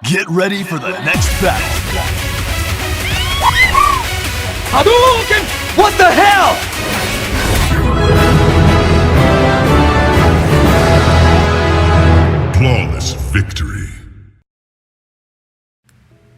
Get ready for the next battle. Hadouken! What the hell? Flawless victory.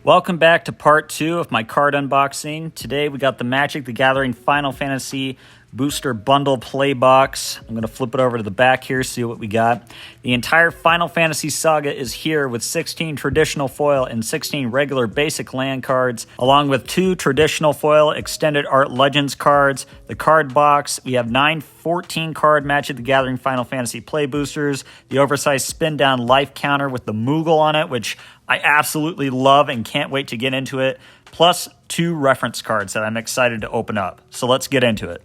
Welcome back to part 2 of my card unboxing. Today we got the Magic the Gathering Final Fantasy Booster Bundle Play Box. I'm going to flip it over to the back here, see what we got. The entire Final Fantasy saga is here with 16 traditional foil and 16 regular basic land cards, along with 2 traditional foil extended art Legends cards. The card box, we have 9 14 card Magic the Gathering Final Fantasy Play Boosters, the oversized spin down life counter with the Moogle on it, which I absolutely love and can't wait to get into it, plus 2 reference cards that I'm excited to open up. So let's get into it.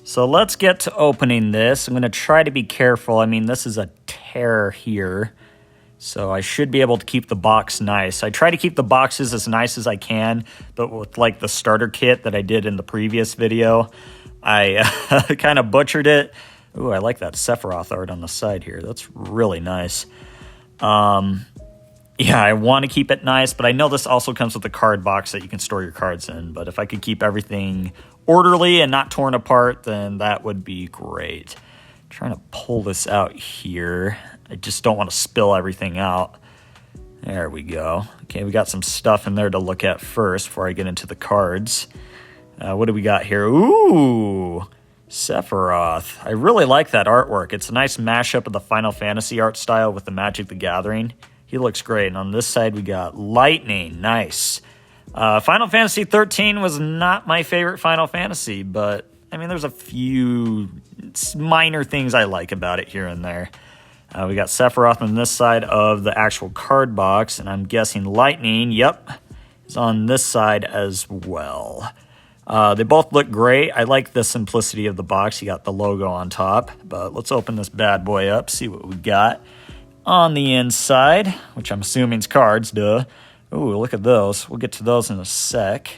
So let's get to opening this. I'm going to try to be careful. I mean, this is a tear here, so I should be able to keep the box nice. I try to keep the boxes as nice as I can, but with like the starter kit that I did in the previous video, I kind of butchered it. Ooh, I like that Sephiroth art on the side here. That's really nice. Yeah, I want to keep it nice, but I know this also comes with a card box that you can store your cards in. But if I could keep everything orderly and not torn apart, then that would be great. I'm trying to pull this out here. I just don't want to spill everything out. There we go. Okay, we got some stuff in there to look at first before I get into the cards. What do we got here? Ooh, Sephiroth. I really like that artwork. It's a nice mashup of the Final Fantasy art style with the Magic the Gathering. He looks great. And on this side, we got Lightning. Nice. Final Fantasy 13 was not my favorite Final Fantasy, but, I mean, there's a few minor things I like about it here and there. We got Sephiroth on this side of the actual card box, and I'm guessing Lightning, yep, is on this side as well. They both look great. I like the simplicity of the box. You got the logo on top, but let's open this bad boy up, see what we got on the inside, which I'm assuming is cards, duh. Ooh, look at those. We'll get to those in a sec.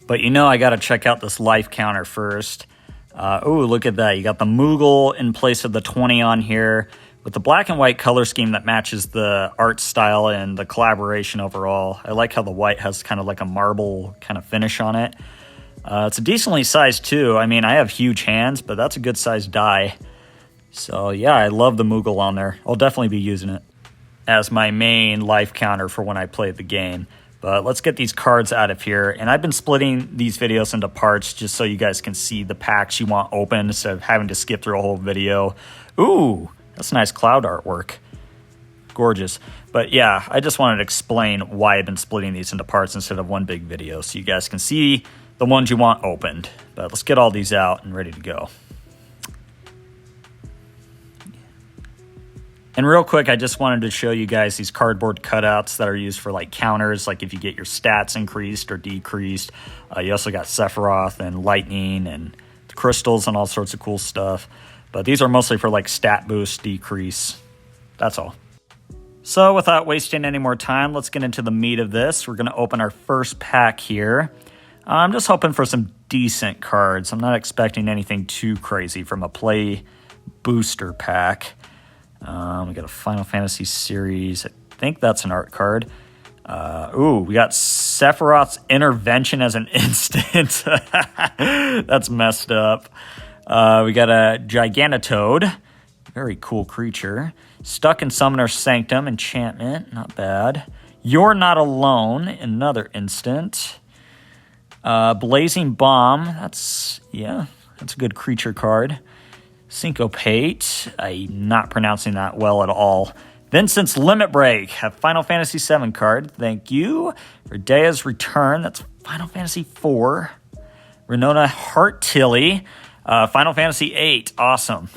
But you know I got to check out this life counter first. Ooh, look at that. You got the Moogle in place of the 20 on here with the black and white color scheme that matches the art style and the collaboration overall. I like how the white has kind of like a marble kind of finish on it. It's a decently sized too. I mean, I have huge hands, but that's a good sized die. So yeah, I love the Moogle on there. I'll definitely be using it as my main life counter for when I play the game. But let's get these cards out of here. And I've been splitting these videos into parts just so you guys can see the packs you want open instead of having to skip through a whole video. Ooh, that's nice cloud artwork. Gorgeous. But yeah, I just wanted to explain why I've been splitting these into parts instead of one big video so you guys can see the ones you want opened. But let's get all these out and ready to go. And real quick, I just wanted to show you guys these cardboard cutouts that are used for like counters, like if you get your stats increased or decreased. You also got Sephiroth and Lightning and crystals and all sorts of cool stuff. But these are mostly for like stat boost, decrease. That's all. So without wasting any more time, let's get into the meat of this. We're going to open our first pack here. I'm just hoping for some decent cards. I'm not expecting anything too crazy from a play booster pack. We got a Final Fantasy series. I think that's an art card. Ooh, we got Sephiroth's intervention as an instant. That's messed up. We got a Gigantitoad. Very cool creature. Stuck in Summoner's Sanctum. Enchantment. Not bad. You're Not Alone. Another instant. Blazing Bomb. That's a good creature card. Syncopate. I'm not pronouncing that well at all. Vincent's Limit Break. A Final Fantasy VII card. Thank you. Redea's Return. That's Final Fantasy IV. Renona Heartilly. Final Fantasy VIII. Awesome.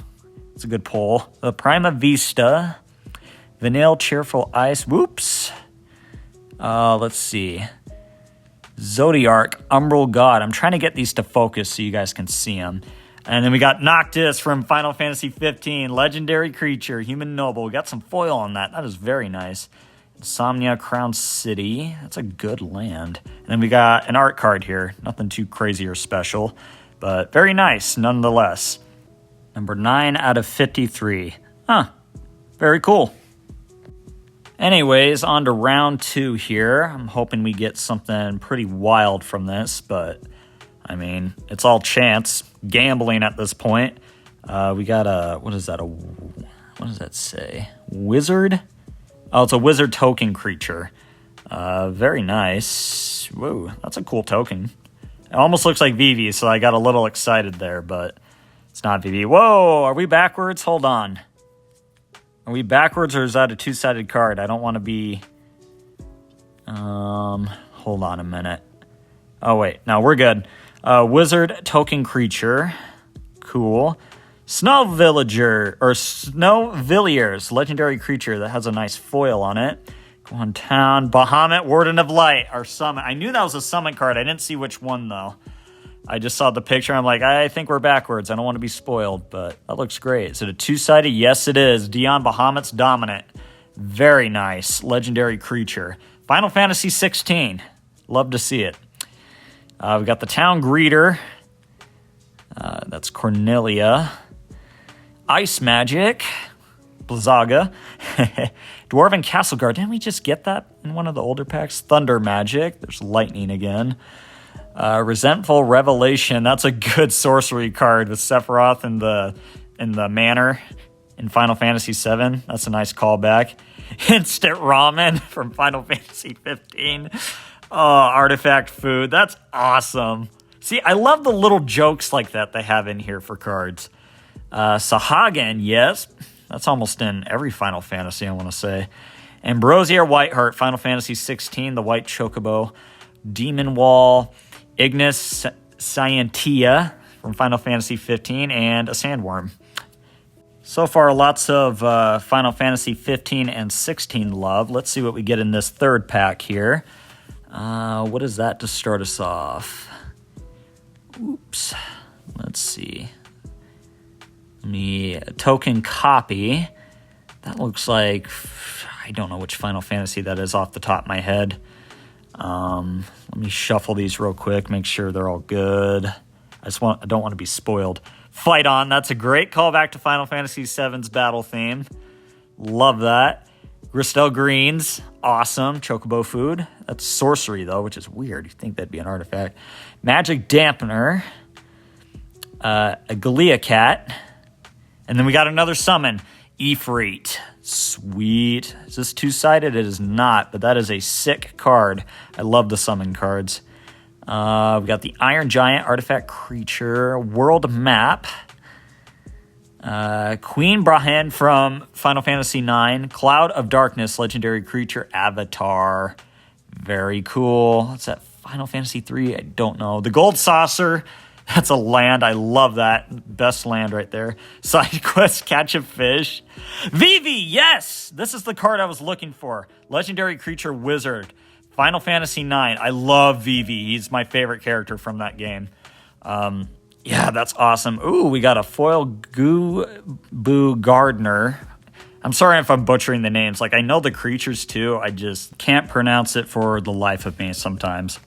It's a good pull. The Prima Vista. Vanille Cheerful Ice. Whoops. Let's see. Zodiark. Umbral God. I'm trying to get these to focus so you guys can see them. And then we got Noctis from Final Fantasy 15, Legendary Creature, Human Noble. We got some foil on that. That is very nice. Insomnia, Crown City. That's a good land. And then we got an art card here. Nothing too crazy or special, but very nice nonetheless. Number 9 out of 53. Huh. Very cool. Anyways, on to round 2 here. I'm hoping we get something pretty wild from this, but I mean, it's all chance. Gambling at this point. We got a, what is that? What does that say? Wizard? Oh, it's a wizard token creature. Very nice. Whoa, that's a cool token. It almost looks like Vivi, so I got a little excited there, but it's not Vivi. Whoa, are we backwards? Hold on. Are we backwards or is that a two-sided card? I don't want to be... hold on a minute. Oh, wait. No, we're good. Wizard token creature. Cool. Snow Villager, or Snow Villiers, legendary creature that has a nice foil on it. Go on town. Bahamut, Warden of Light, our summon. I knew that was a summon card. I didn't see which one, though. I just saw the picture. I'm like, I think we're backwards. I don't want to be spoiled, but that looks great. Is it a two-sided? Yes, it is. Dion Bahamut's Dominant. Very nice. Legendary creature. Final Fantasy 16. Love to see it. We got the Town Greeter. That's Cornelia. Ice Magic. Blizzaga. Dwarven Castle Guard. Didn't we just get that in one of the older packs? Thunder Magic. There's Lightning again. Resentful Revelation. That's a good sorcery card with Sephiroth in the manor in Final Fantasy VII. That's a nice callback. Instant Ramen from Final Fantasy 15. Oh, Artifact Food. That's awesome. See, I love the little jokes like that they have in here for cards. Sahagin, yes. That's almost in every Final Fantasy, I want to say. Ambrosia Whiteheart, Final Fantasy 16, the White Chocobo. Demon Wall. Ignis Scientia from Final Fantasy 15, and a Sandworm. So far, lots of Final Fantasy 15 and 16 love. Let's see what we get in this third pack here. What is that to start us off? Oops. Let's see. A token copy. That looks like... I don't know which Final Fantasy that is off the top of my head. Let me shuffle these real quick, make sure they're all good. I don't want to be spoiled. Fight On, that's a great callback to Final Fantasy VII's battle theme. Love that. Gristel Greens, awesome. Chocobo Food. That's sorcery, though, which is weird. You'd think that'd be an artifact. Magic Dampener. A Galea Cat. And then we got another summon. Ifrit. Sweet. Is this two-sided? It is not, but that is a sick card. I love the summon cards. We got the Iron Giant Artifact Creature. World Map. Queen Brahen from Final Fantasy IX. Cloud of Darkness Legendary Creature Avatar. Very cool. What's that? Final Fantasy III? I don't know. The Gold Saucer. That's a land. I love that. Best land right there. Side quest, catch a fish. Vivi, yes! This is the card I was looking for. Legendary Creature Wizard. Final Fantasy IX. I love Vivi. He's my favorite character from that game. Yeah, that's awesome. Ooh, we got a foil Boo Gardener. I'm sorry if I'm butchering the names. Like, I know the creatures too. I just can't pronounce it for the life of me sometimes.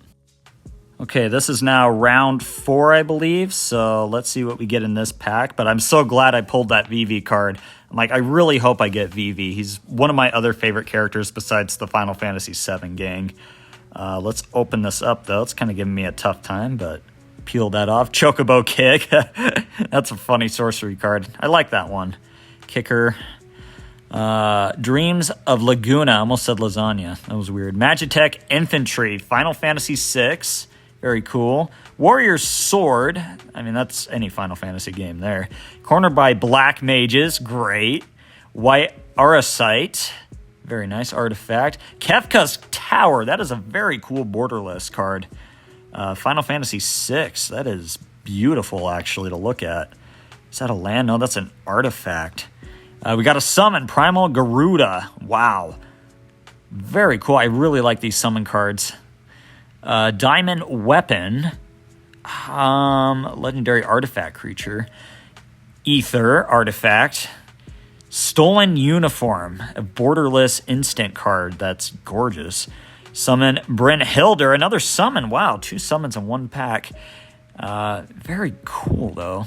Okay, this is now round 4, I believe, so let's see what we get in this pack. But I'm so glad I pulled that Vivi card. I'm like, I really hope I get Vivi. He's one of my other favorite characters besides the Final Fantasy VII gang. Let's open this up, though. It's kind of giving me a tough time, but peel that off. Chocobo Kick. That's a funny sorcery card. I like that one. Kicker. Dreams of Laguna. I almost said lasagna. That was weird. Magitech Infantry. Final Fantasy VI. Very cool. Warrior's Sword. I mean, that's any Final Fantasy game there. Cornered by Black Mages. Great. White Arasite. Very nice artifact. Kefka's Tower. That is a very cool borderless card. Final Fantasy VI. That is beautiful, actually, to look at. Is that a land? No, that's an artifact. We got a summon. Primal Garuda. Wow. Very cool. I really like these summon cards. Diamond Weapon. Legendary artifact creature. Ether artifact. Stolen Uniform. A borderless instant card. That's gorgeous. Summon Brynhildr. Another summon. Wow, 2 summons in one pack. Very cool, though.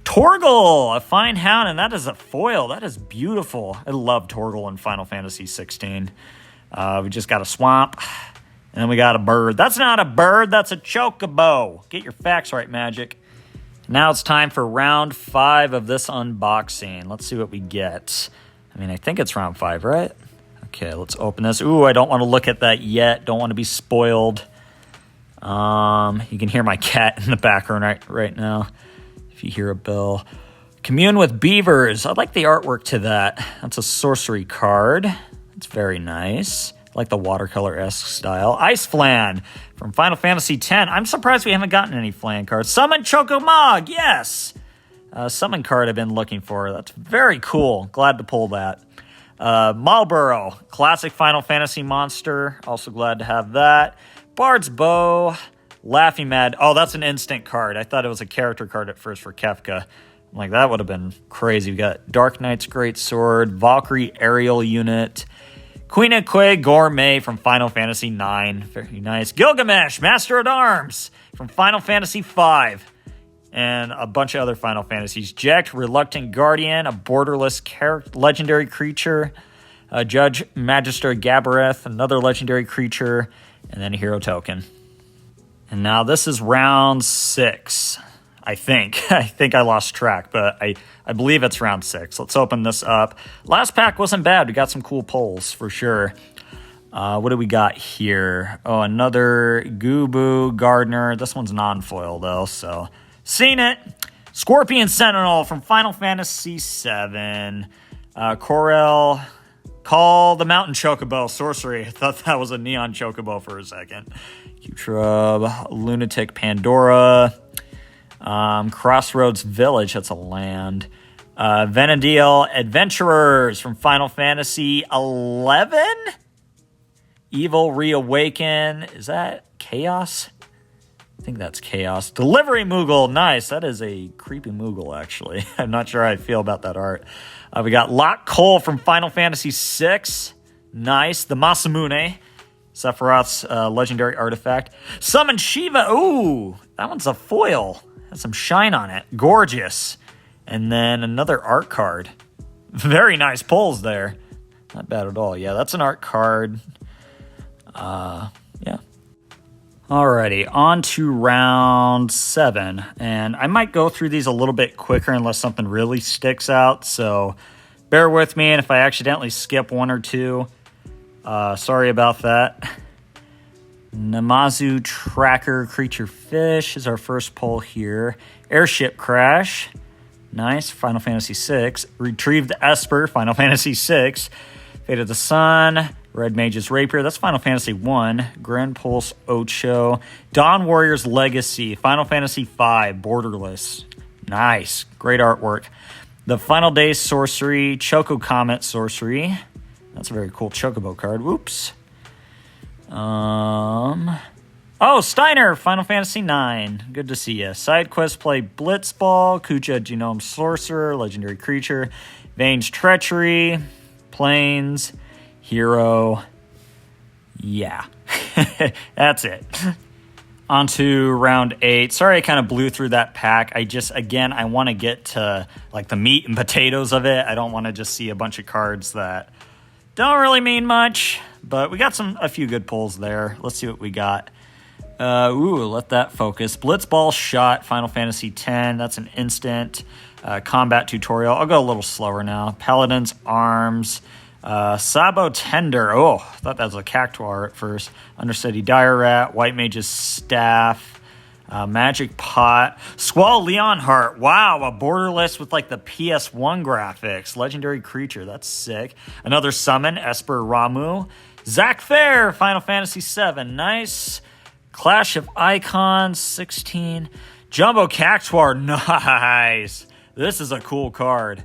Torgal, a fine hound, and that is a foil. That is beautiful. I love Torgal in Final Fantasy 16. We just got a swamp, and then we got a bird. That's not a bird, that's a chocobo. Get your facts right, Magic. Now it's time for round 5 of this unboxing. Let's see what we get. I mean, I think it's round 5, right? Okay, let's open this. Ooh, I don't want to look at that yet. Don't want to be spoiled. You can hear my cat in the background right now. If you hear a bell. Commune with Beavers. I like the artwork to that. That's a sorcery card. It's very nice. I like the watercolor-esque style. Ice Flan from Final Fantasy X. I'm surprised we haven't gotten any Flan cards. Summon Chocomog, yes! Summon card I've been looking for. That's very cool. Glad to pull that. Marlboro, classic Final Fantasy monster. Also glad to have that. Bard's Bow. Laughing Mad. Oh, that's an instant card. I thought it was a character card at first for Kefka. I'm like, that would have been crazy. We got Dark Knight's Great Sword, Valkyrie Aerial Unit, Queen of Quay Gourmet from Final Fantasy IX. Very nice. Gilgamesh, Master at Arms from Final Fantasy V. And a bunch of other Final Fantasies. Jack, Reluctant Guardian, a borderless legendary creature. Judge Magister Gabareth, another legendary creature. And then a hero token. And now this is round 6, I think. I think I lost track, but I believe it's round 6. Let's open this up. Last pack wasn't bad. We got some cool pulls for sure. What do we got here? Oh, another Gubu Gardener. This one's non-foil, though, so seen it. Scorpion Sentinel from Final Fantasy VII. Corel. Call the Mountain Chocobo. Sorcery. I thought that was a Neon Chocobo for a second. Q-Trub, Lunatic Pandora, Crossroads Village, that's a land. Venadil Adventurers from Final Fantasy 11? Evil Reawaken, is that Chaos? I think that's Chaos. Delivery Moogle, nice. That is a creepy Moogle, actually. I'm not sure how I feel about that art. We got Lock Cole from Final Fantasy VI. Nice. The Masamune. Sephiroth's legendary artifact. Summon Shiva. Ooh, that one's a foil. Has some shine on it. Gorgeous. And then another art card. Very nice pulls there. Not bad at all. Yeah, that's an art card. Yeah. Alrighty, on to round 7. And I might go through these a little bit quicker unless something really sticks out. So bear with me, and if I accidentally skip one or two, sorry about that. Namazu Tracker Creature Fish is our first pull here. Airship Crash. Nice. Final Fantasy VI. Retrieve the Esper. Final Fantasy VI. Fate of the Sun. Red Mage's Rapier. That's Final Fantasy I. Grand Pulse Ocho. Dawn Warrior's Legacy. Final Fantasy V. Borderless. Nice. Great artwork. The Final Day Sorcery. Choco Comet Sorcery. That's a very cool Chocobo card. Whoops. Oh, Steiner, Final Fantasy IX. Good to see you. Side quest play Blitzball, Kucha Genome Sorcerer, Legendary Creature, Vane's Treachery, Plains, Hero. Yeah, that's it. On to round 8. Sorry I kind of blew through that pack. I want to get to like the meat and potatoes of it. I don't want to just see a bunch of cards that don't really mean much, but we got a few good pulls there. Let's see what we got. Let that focus. Blitzball Shot, Final Fantasy X. That's an instant combat tutorial. I'll go a little slower now. Paladin's Arms. Sabo Tender. Oh, I thought that was a Cactuar at first. Understudy Dire Rat. White Mage's Staff. Magic Pot. Squall Leonheart. Wow, a borderless with like the PS1 graphics. Legendary Creature. That's sick. Another summon. Esper Ramu. Zack Fair. Final Fantasy VII. Nice. Clash of Icons. 16. Jumbo Cactuar. Nice. This is a cool card.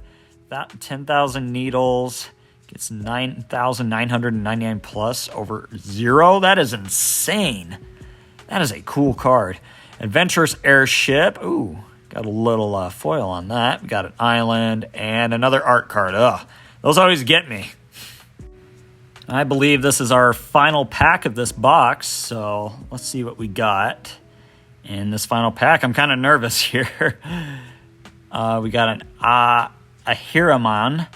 That 10,000 Needles. Gets 9,999 plus over 0. That is insane. That is a cool card. Adventurous Airship. Ooh, got a little foil on that. We got an island and another art card. Ugh, those always get me. I believe this is our final pack of this box, so let's see what we got in this final pack. I'm kind of nervous here. We got an Ahriman.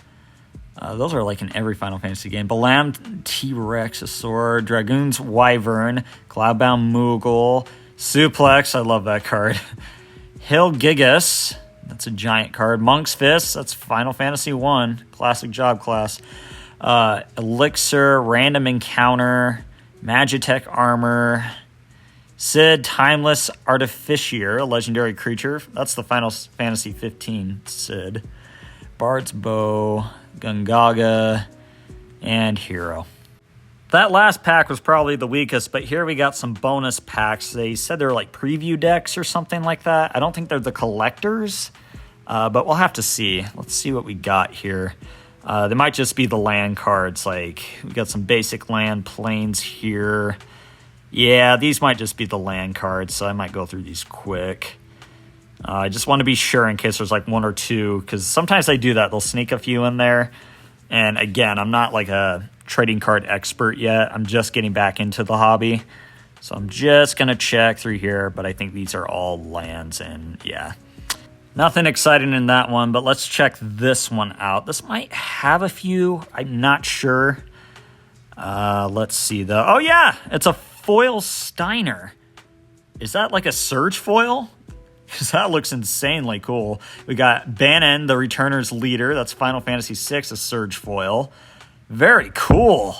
Those are like in every Final Fantasy game. Balam T-Rexasaur, Dragoon's Wyvern, Cloudbound Moogle, Suplex, I love that card. Hill Gigas, that's a giant card. Monk's Fist, that's Final Fantasy 1, classic job class. Elixir, Random Encounter, Magitech Armor, Sid, Timeless Artificier, a legendary creature. That's the Final Fantasy 15 Sid. Bard's Bow, Gungaga, and Hero. That last pack was probably the weakest, but here we got some bonus packs. They said they're like preview decks or something like that. I don't think they're the collectors, but we'll have to see. Let's see what we got here. They might just be the land cards. Like, we got some basic land planes here. Yeah, these might just be the land cards, so I might go through these quick. I just want to be sure in case there's like one or two, because sometimes they do that. They'll sneak a few in there. And again, I'm not like a trading card expert yet. I'm just getting back into the hobby. So I'm just going to check through here, but I think these are all lands, and yeah. Nothing exciting in that one, but let's check this one out. This might have a few. I'm not sure. Let's see, though. Oh, yeah, it's a foil Steiner. Is that like a Surge foil? Because that looks insanely cool. We got Banon, the Returner's Leader. That's Final Fantasy VI, a Surge foil. Very cool.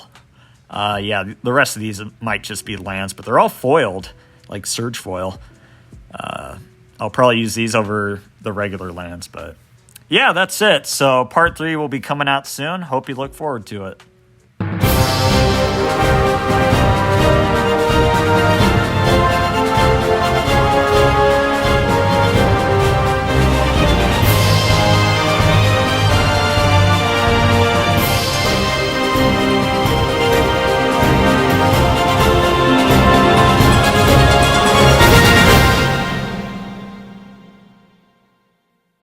Yeah, the rest of these might just be lands, but they're all foiled, like Surge foil. I'll probably use these over the regular lands, but yeah, that's it. So part 3 will be coming out soon. Hope you look forward to it.